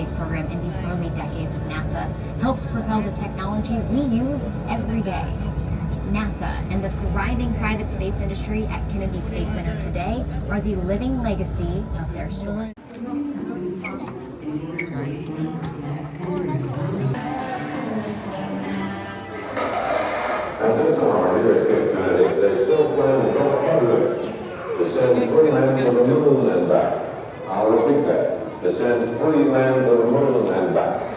space program in these early decades of NASA helped propel the technology we use every day. NASA and the thriving private space industry at Kennedy Space Center today are the living legacy of their story. At this hour here at Cape Kennedy, they still plan to go ahead with it. To send 3 men to the moon and back. I'll repeat that. To send 3 men to the moon and back.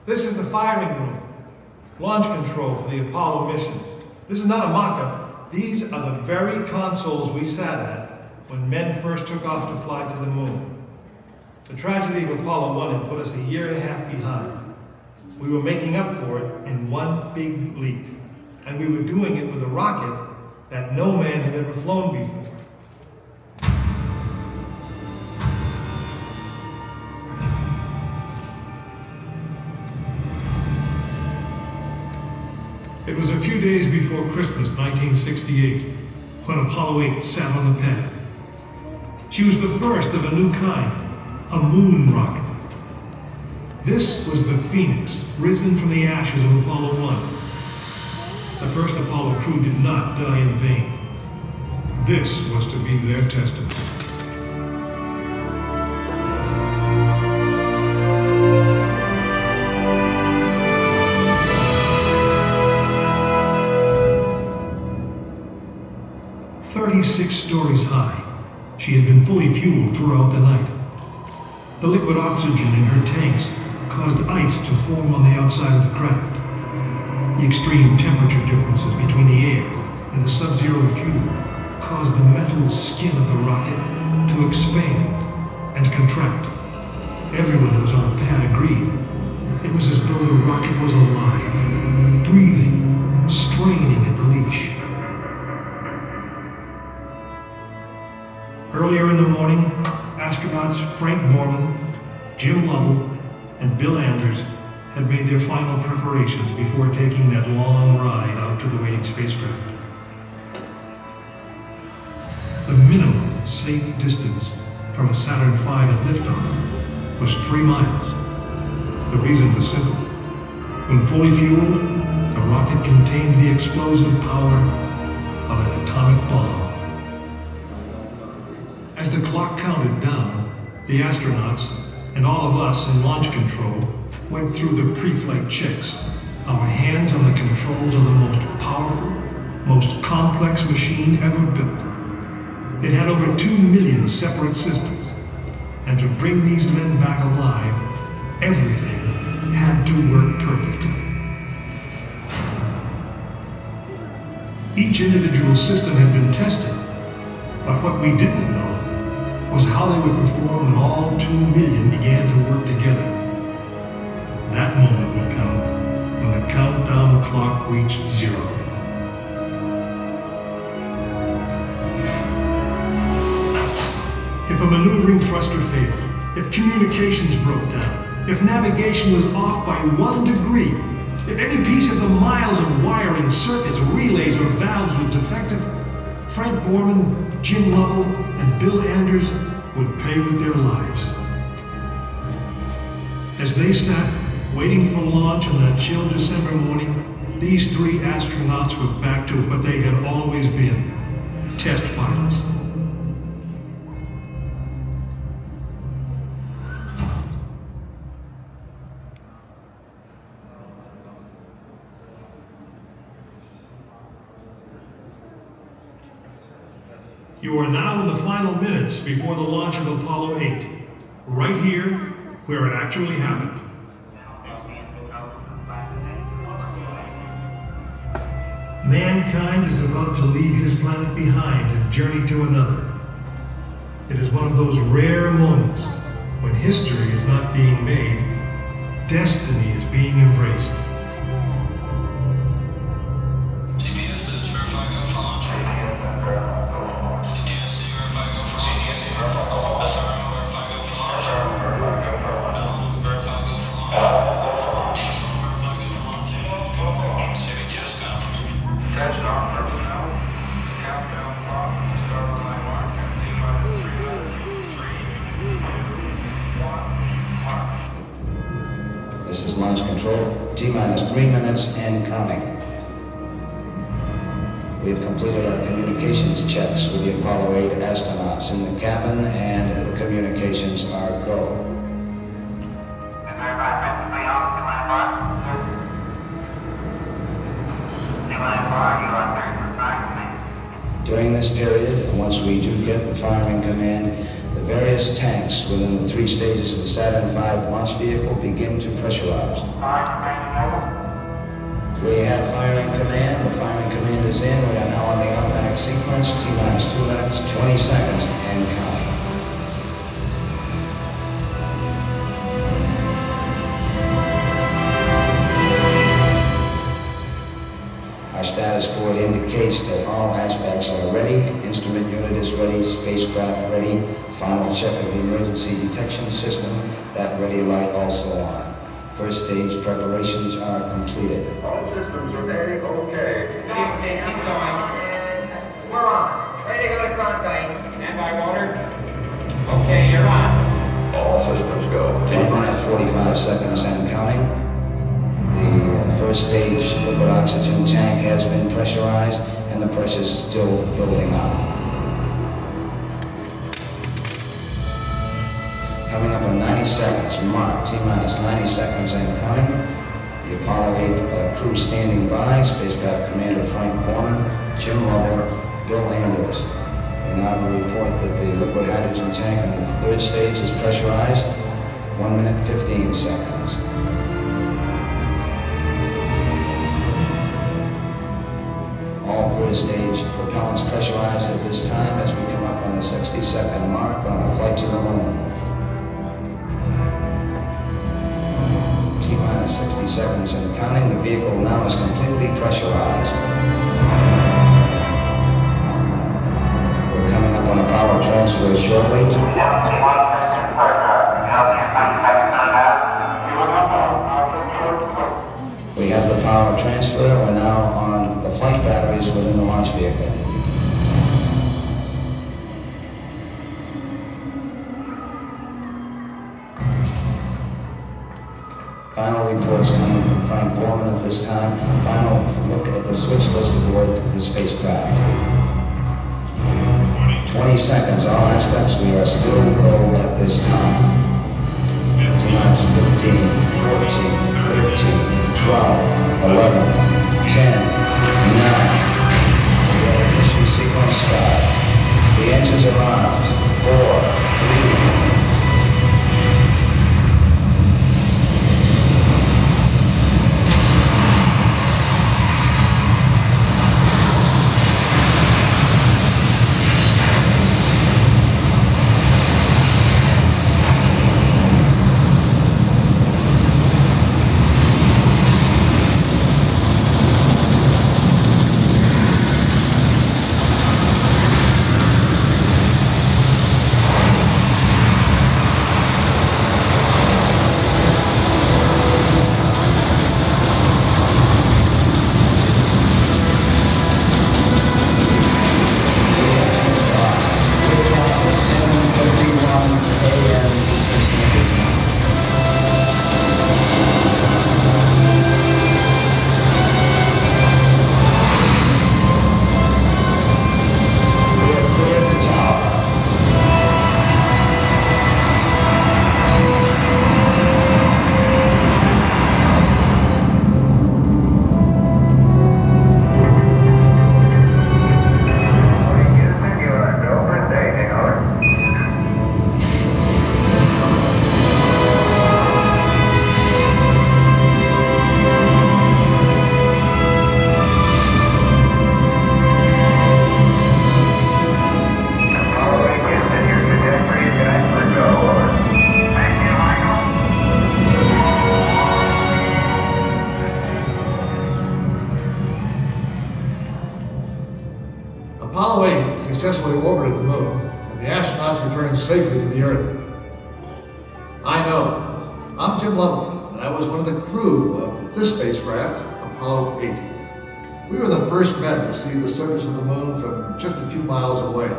This is the firing room, launch control for the Apollo missions. This is not a mock-up. These are the very consoles we sat at when men first took off to fly to the moon. The tragedy of Apollo 1 had put us a year and a half behind. We were making up for it in one big leap, and we were doing it with a rocket that no man had ever flown before. It was a few days before Christmas 1968 when Apollo 8 sat on the pad. She was the first of a new kind, a moon rocket. This was the Phoenix, risen from the ashes of Apollo 1. The first Apollo crew did not die in vain. This was to be their testament. "36 stories high, she had been fully fueled throughout the night. The liquid oxygen in her tanks caused ice to form on the outside of the craft. The extreme temperature differences between the air and the sub-zero fuel caused the metal skin of the rocket to expand and contract. Everyone who was on the pad agreed. It was as though the rocket was alive, breathing, straining at the leash. Earlier in the morning, astronauts Frank Borman, Jim Lovell, and Bill Anders had made their final preparations before taking that long ride out to the waiting spacecraft. The minimum safe distance from a Saturn V at liftoff was 3 miles. The reason was simple. When fully fueled, the rocket contained the explosive power of an atomic bomb. As the clock counted down, the astronauts and all of us in launch control went through the pre-flight checks, our hands on the controls of the most powerful, most complex machine ever built. It had over 2 million separate systems, and to bring these men back alive, everything had to work perfectly. Each individual system had been tested, but what we didn't know was how they would perform when all 2 million began to work together. That moment would come when the countdown clock reached 0. If a maneuvering thruster failed, if communications broke down, if navigation was off by 1 degree, if any piece of the miles of wiring, circuits, relays, or valves was defective, Frank Borman, Jim Lovell, and Bill Anders would pay with their lives. As they sat, waiting for launch on that chill December morning, these 3 astronauts were back to what they had always been, test pilots. You are now in the final minutes before the launch of Apollo 8, right here where it actually happened. Mankind is about to leave his planet behind and journey to another. It is one of those rare moments when history is not being made, destiny is being embraced. T-minus 3 minutes and counting. We have completed our communications checks with the Apollo 8 astronauts in the cabin, and the communications are go. During this period, once we do get the firing command, the various tanks within the 3 stages of the Saturn V launch vehicle begin to pressurize. We have firing command. The firing command is in. We are now on the automatic sequence. T-minus 2 minutes, 20 seconds, and counting. Our status board indicates that all aspects are ready. Instrument unit is ready. Spacecraft ready. Final check of the emergency detection system. That ready light also on. First stage preparations are completed. All systems okay, okay. Keep going. And we're on. Ready to go to convoy. Stand by, Walter. Okay, you're on. All systems go. 1 minute 45 seconds and counting. The first stage liquid oxygen tank has been pressurized, and the pressure is still building up. Coming up on 90 seconds, mark, T-minus 90 seconds and counting. The Apollo 8 crew standing by, spacecraft commander Frank Borman, Jim Lovell, Bill Anders. We now report that the liquid hydrogen tank in the third stage is pressurized, 1 minute 15 seconds. All third stage propellants pressurized at this time as we come up on the 60-second mark on a flight to the moon. T-minus 60 seconds and counting. The vehicle now is completely pressurized. We're coming up on a power transfer shortly. We have the power transfer. We're now on the flight batteries within the launch vehicle. Final reports coming from Frank Borman at this time. Final look at the switch list aboard the spacecraft. 20 seconds, all aspects. We are still low at this time. T-minus 15, 14, 13, 12, 11, 10, 9. Ignition sequence start. The engines are on. 4, 3, Apollo 8 successfully orbited the moon, and the astronauts returned safely to the Earth. I know. I'm Jim Lovell, and I was one of the crew of this spacecraft, Apollo 8. We were the first men to see the surface of the moon from just a few miles away.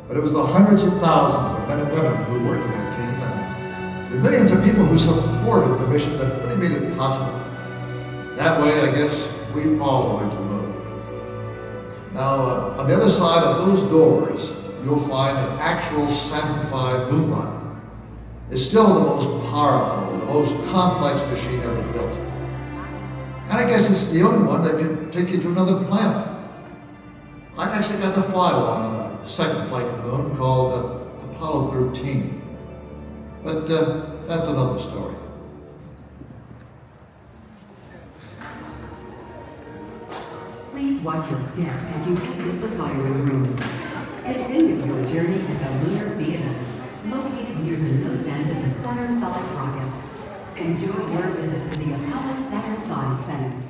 But it was the hundreds of thousands of men and women who worked with our team, and the millions of people who supported the mission that really made it possible. That way, I guess, we all went to the moon. Now, on the other side of those doors, you'll find an actual Saturn V moon rocket. It's still the most powerful, the most complex machine ever built. And I guess it's the only one that can take you to another planet. I actually got to fly one on a second flight to the moon called Apollo 13. But that's another story. Please watch your step as you exit the firing room. Continue your journey at the Lunar Theater, located near the nose end of the Saturn V rocket. Enjoy your visit to the Apollo Saturn V Center.